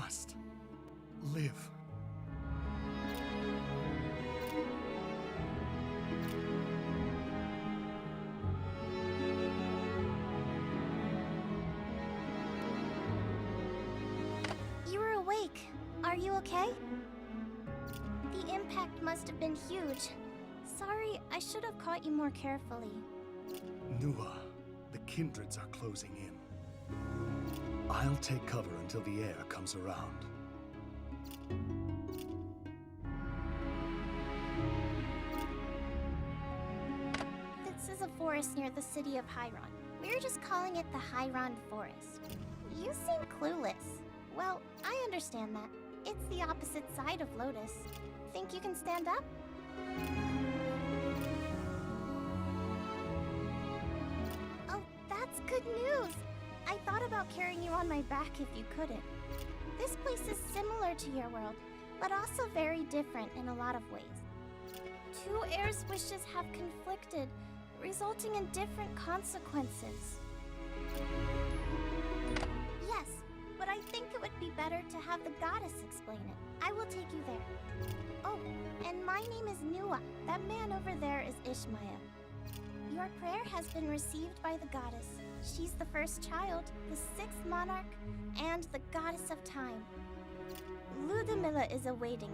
must live. You were awake. Are you okay? The impact must have been huge. Sorry, I should have caught you more carefully. Nua, the kindreds are closing in. I'll take cover until the air comes around. This is a forest near the city of Hyron. We're just calling it the Hyron Forest. You seem clueless. Well, I understand that. It's the opposite side of Lotus. Think you can stand up? Oh, that's good news! I thought about carrying you on my back if you couldn't. This place is similar to your world, but also very different in a lot of ways. Two heirs' wishes have conflicted, resulting in different consequences. Yes, but I think it would be better to have the goddess explain it. I will take you there. Oh, and my name is Nua. That man over there is Ishmael. Your prayer has been received by the goddess. She's the first child, the sixth monarch, and the goddess of time. Ludmilla is awaiting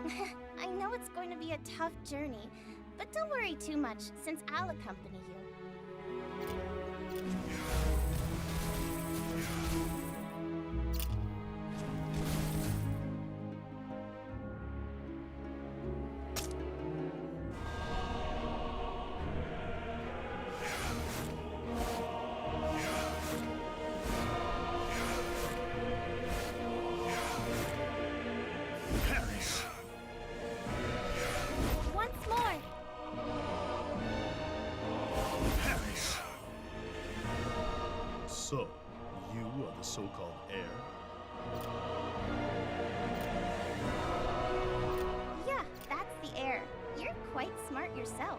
you. I know it's going to be a tough journey, but don't worry too much, since I'll accompany you. So, you are the so-called heir? Yeah, that's the heir. You're quite smart yourself.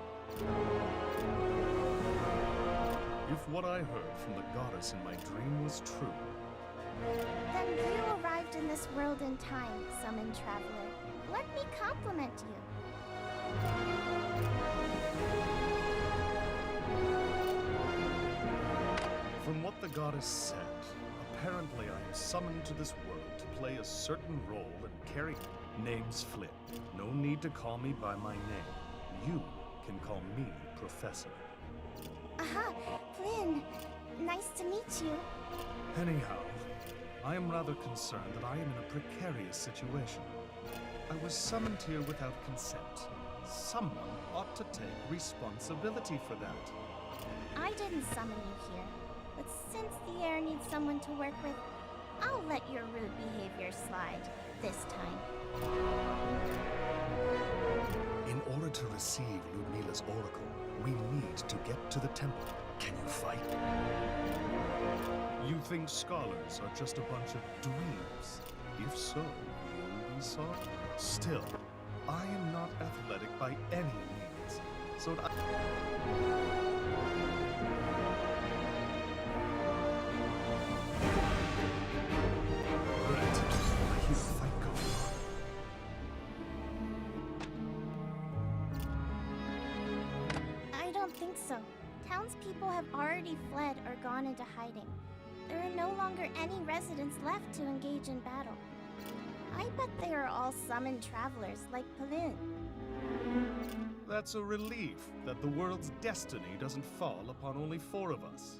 If what I heard from the goddess in my dream was true, then you arrived in this world in time, summoned traveler. Let me compliment you. from what the goddess said, apparently I am summoned to this world to play a certain role and carry... Name's Flynn. No need to call me by my name. You can call me Professor. Aha, Flynn. Nice to meet you. Anyhow, I am rather concerned that I am in a precarious situation. I was summoned here without consent. Someone ought to take responsibility for that. I didn't summon you here, but since the heir needs someone to work with, I'll let your rude behavior slide this time. In order to receive Ludmilla's oracle, we need to get to the temple. Can you fight? You think scholars are just a bunch of dweebs? If so, you'll be sorry. Still, I am not athletic by any means, so I... Right, I hear a fight going on. I don't think so. Townspeople have already fled or gone into hiding. There are no longer any residents left to engage in battle. I bet they are all summoned travelers like Palin. That's a relief that the world's destiny doesn't fall upon only 4 of us.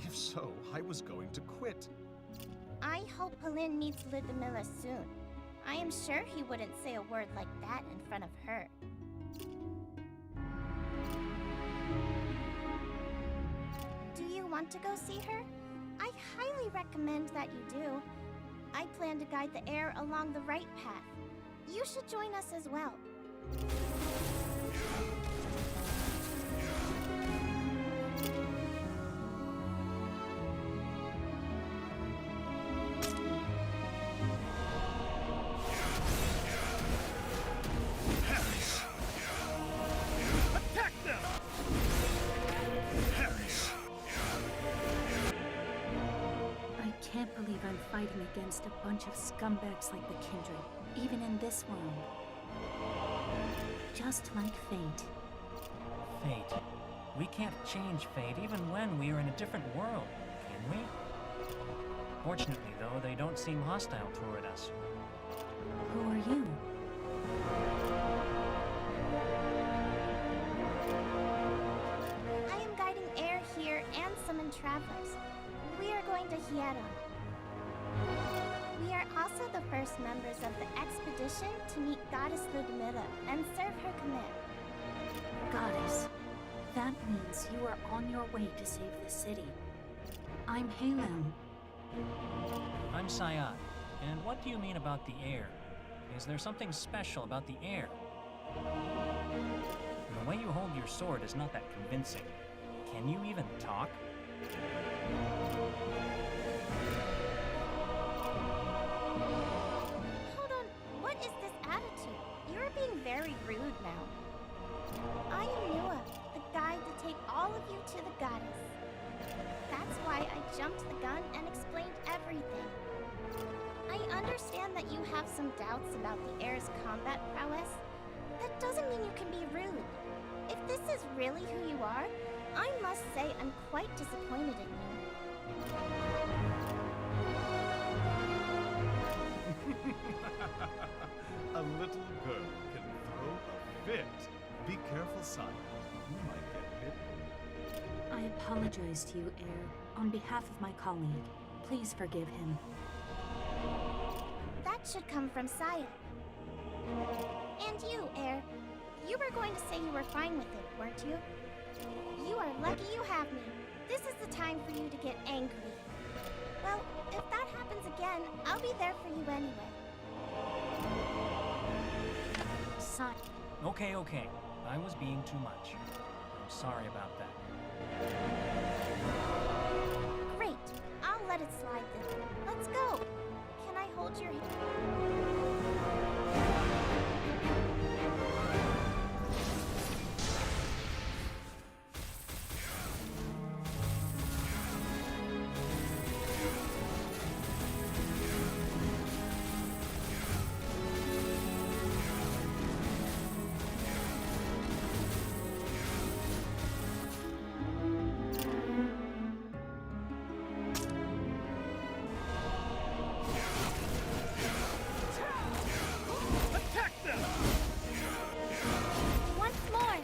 If so, I was going to quit. I hope Palin meets Ludmilla soon. I am sure he wouldn't say a word like that in front of her. Do you want to go see her? I highly recommend that you do. I plan to guide the heir along the right path. You should join us as well. fighting against a bunch of scumbags like the Kindred, even in this world. Just like fate. Fate. We can't change fate even when we are in a different world, can we? Fortunately, though, they don't seem hostile toward us. Who are you? I am guiding Air here and summon travelers. We are going to Hieron. We are also the first members of the expedition to meet Goddess Ludmilla and serve her command. Goddess. That means you are on your way to save the city. I'm Halem. I'm Sayat. And what do you mean about the air? Is there something special about the air? The way you hold your sword is not that convincing. Can you even talk? Hold on, what is this attitude? You're being very rude now. I am Nua, the guide to take all of you to the goddess. That's why I jumped the gun and explained everything. I understand that you have some doubts about the air's combat prowess. That doesn't mean you can be rude. If this is really who you are, I must say I'm quite disappointed in you. A little girl can throw a fit. Be careful, Simon. You might get bitten. I apologize to you, Air, on behalf of my colleague. Please forgive him. That should come from Saya. And you, Air. You were going to say you were fine with it, weren't you? You are lucky you have me. This is the time for you to get angry. Well, if that happens again, I'll be there for you anyway. Sai. Okay. I was being too much. I'm sorry about that. Great. I'll let it slide then. Let's go. Can I hold your hand? Once more.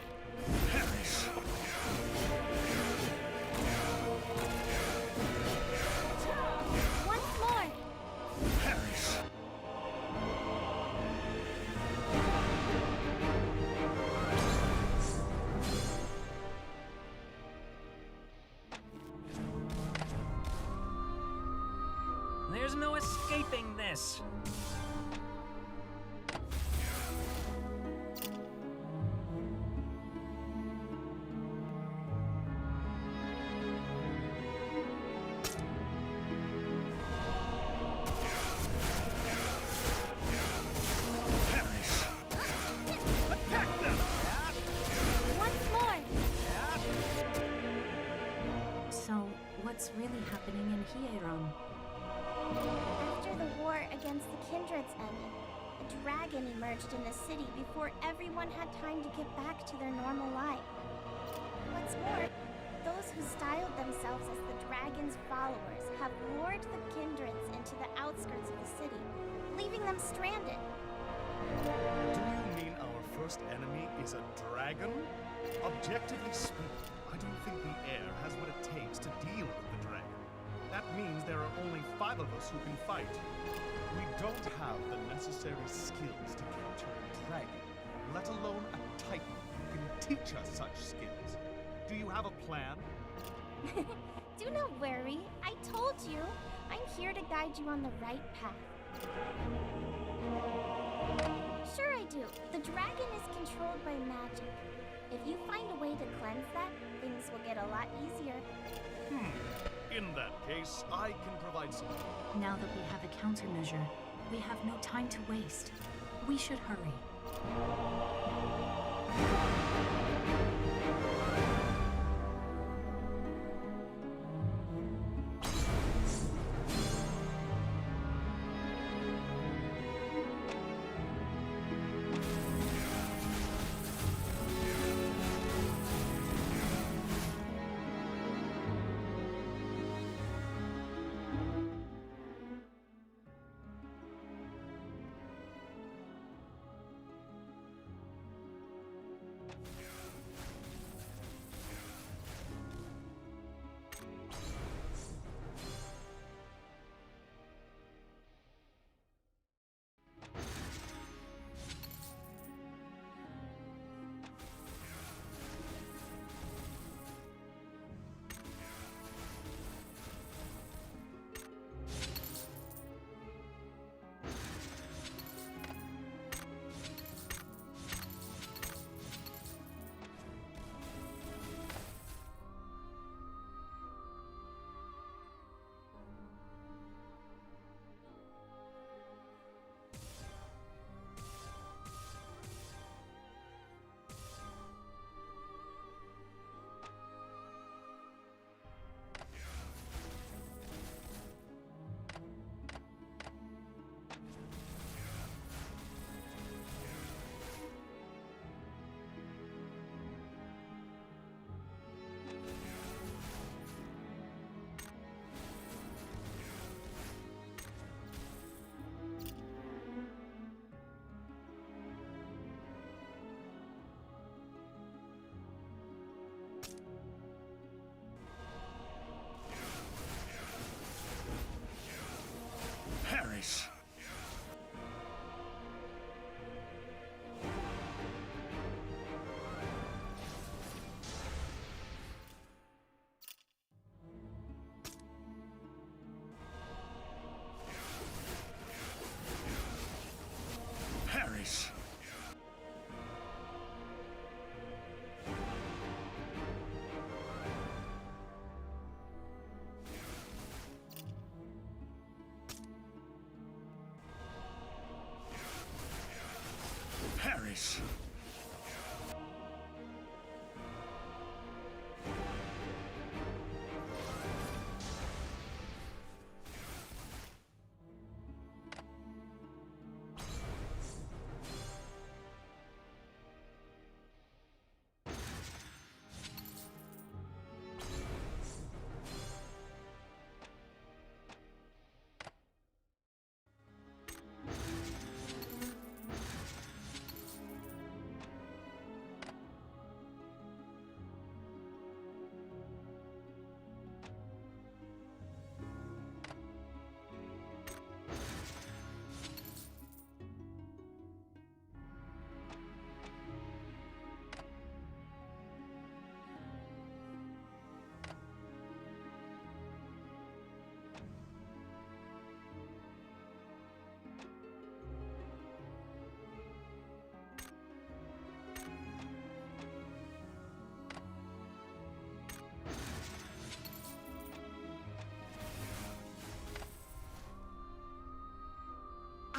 Once more. There's no escaping this! Once more. So, what's really happening in Hieron? After the war against the Kindreds ended, a dragon emerged in the city before everyone had time to get back to their normal life. What's more, those who styled themselves as the dragon's followers have lured the Kindreds into the outskirts of the city, leaving them stranded. Do you mean our first enemy is a dragon? Objectively speaking, I don't think the air has what it takes to deal with the dragon. That means there are only 5 of us who can fight. We don't have the necessary skills to capture a dragon, let alone a titan who can teach us such skills. Do you have a plan? Do not worry, I told you. I'm here to guide you on the right path. Sure I do. The dragon is controlled by magic. If you find a way to cleanse that, things will get a lot easier. In that case, I can provide some. Now that we have a countermeasure, we have no time to waste. We should hurry.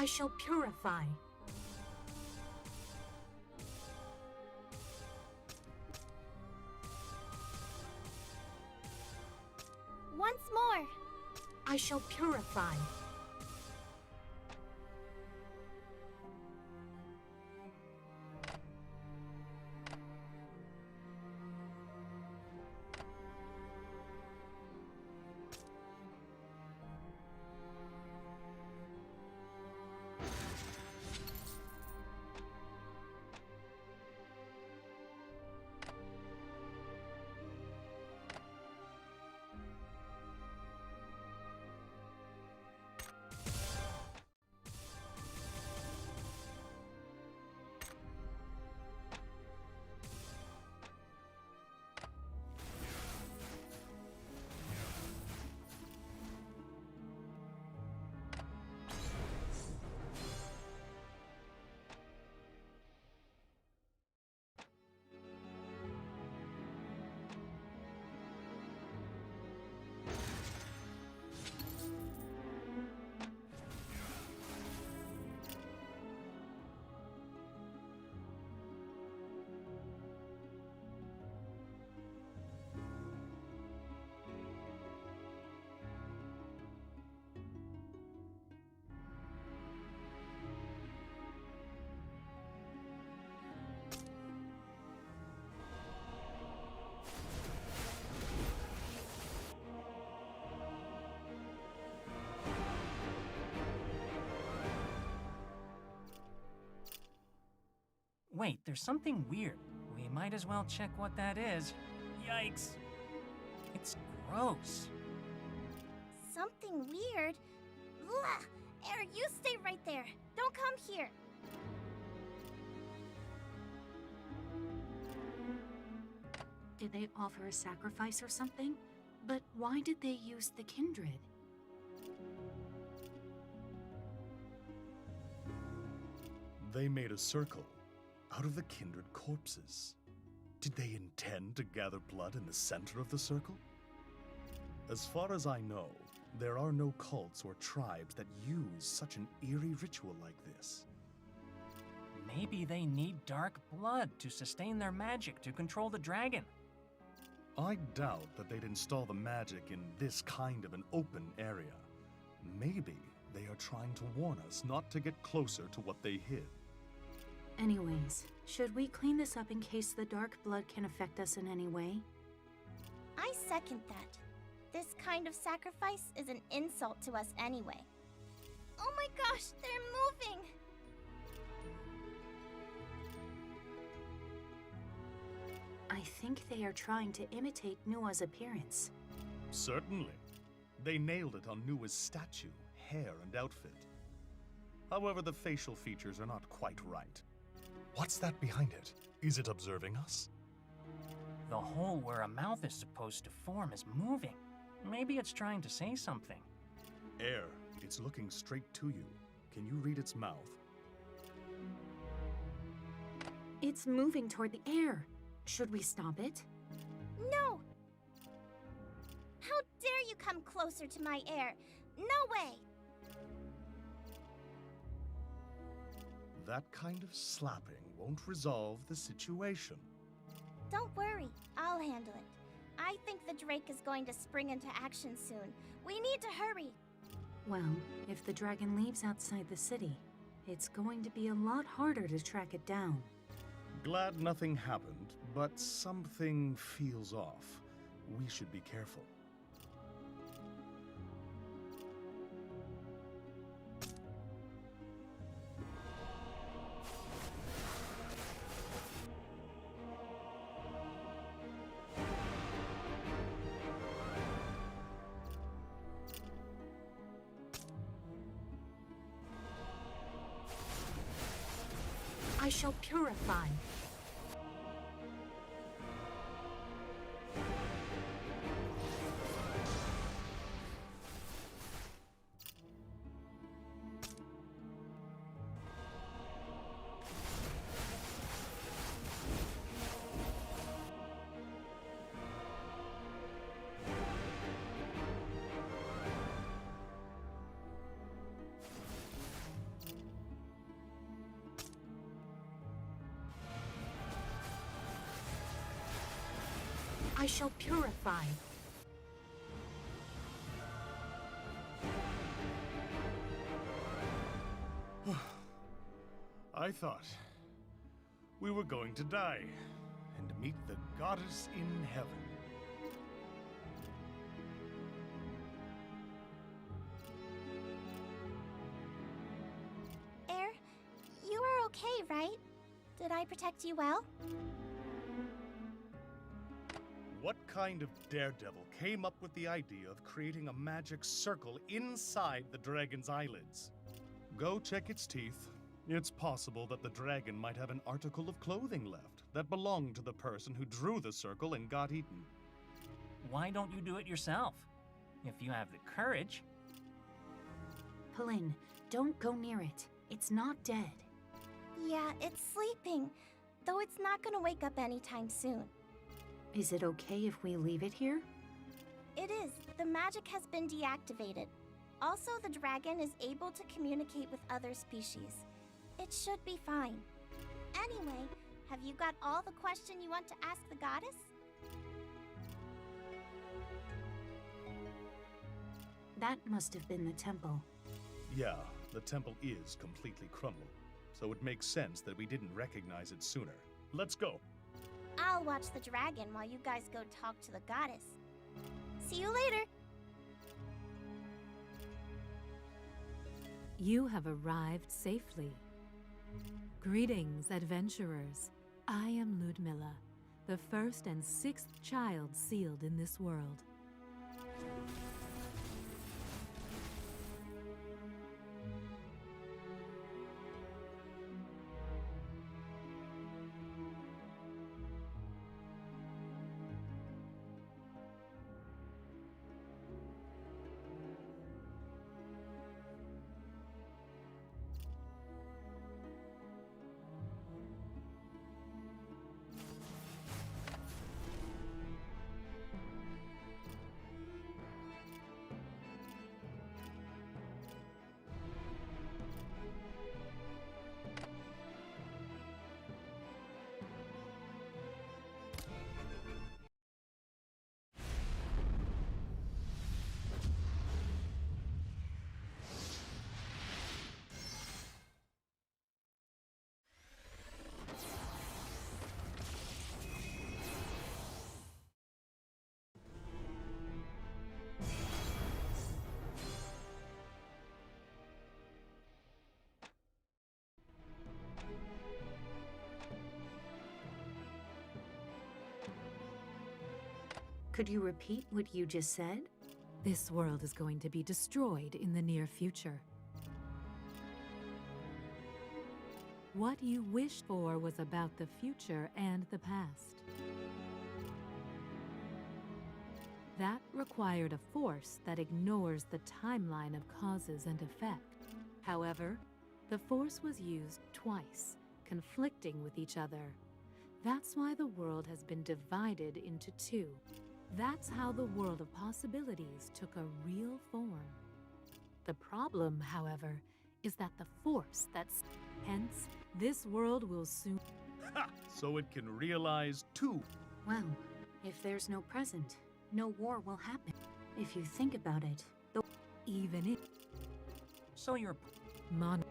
I shall purify. Once more. I shall purify. Wait, there's something weird. We might as well check what that is. Yikes. It's gross. Something weird? Ugh. Air, you stay right there. Don't come here. Did they offer a sacrifice or something? But why did they use the kindred? They made a circle out of the kindred corpses. Did they intend to gather blood in the center of the circle? As far as I know, there are no cults or tribes that use such an eerie ritual like this. Maybe they need dark blood to sustain their magic to control the dragon. I doubt that they'd install the magic in this kind of an open area. Maybe they are trying to warn us not to get closer to what they hid. Anyways, should we clean this up in case the dark blood can affect us in any way? I second that. This kind of sacrifice is an insult to us anyway. Oh my gosh, they're moving! I think they are trying to imitate Nua's appearance. Certainly. They nailed it on Nua's statue, hair, and outfit. However, the facial features are not quite right. What's that behind it? Is it observing us? The hole where a mouth is supposed to form is moving. Maybe it's trying to say something. Air, it's looking straight to you. Can you read its mouth? It's moving toward the air. Should we stop it? No! How dare you come closer to my air? No way! That kind of slapping won't resolve the situation. Don't worry, I'll handle it. I think the Drake is going to spring into action soon. We need to hurry. Well, if the dragon leaves outside the city, it's going to be a lot harder to track it down. Glad nothing happened, but something feels off. We should be careful. I shall purify. I shall purify. I thought we were going to die and meet the goddess in heaven. Air, you are okay, right? Did I protect you well? What kind of daredevil came up with the idea of creating a magic circle inside the dragon's eyelids? Go check its teeth. It's possible that the dragon might have an article of clothing left that belonged to the person who drew the circle and got eaten. Why don't you do it yourself? If you have the courage. Palin, don't go near it. It's not dead. Yeah, it's sleeping, though it's not gonna wake up anytime soon. Is it okay if we leave it here? It is. The magic has been deactivated. Also, the dragon is able to communicate with other species. It should be fine. Anyway, have you got all the question you want to ask the goddess? That must have been the temple. Yeah, the temple is completely crumbled, so it makes sense that we didn't recognize it sooner. Let's go. I'll watch the dragon while you guys go talk to the goddess. See you later! You have arrived safely. Greetings, adventurers. I am Ludmilla, the first and sixth child sealed in this world. Could you repeat what you just said? This world is going to be destroyed in the near future. What you wished for was about the future and the past. That required a force that ignores the timeline of causes and effect. However, the force was used twice, conflicting with each other. That's why the world has been divided into two. That's how the world of possibilities took a real form. The problem, however, is that the force that's... Hence, this world will soon... Ha! So it can realize too. Well, if there's no present, no war will happen. If you think about it, Even if... So you're... Mon...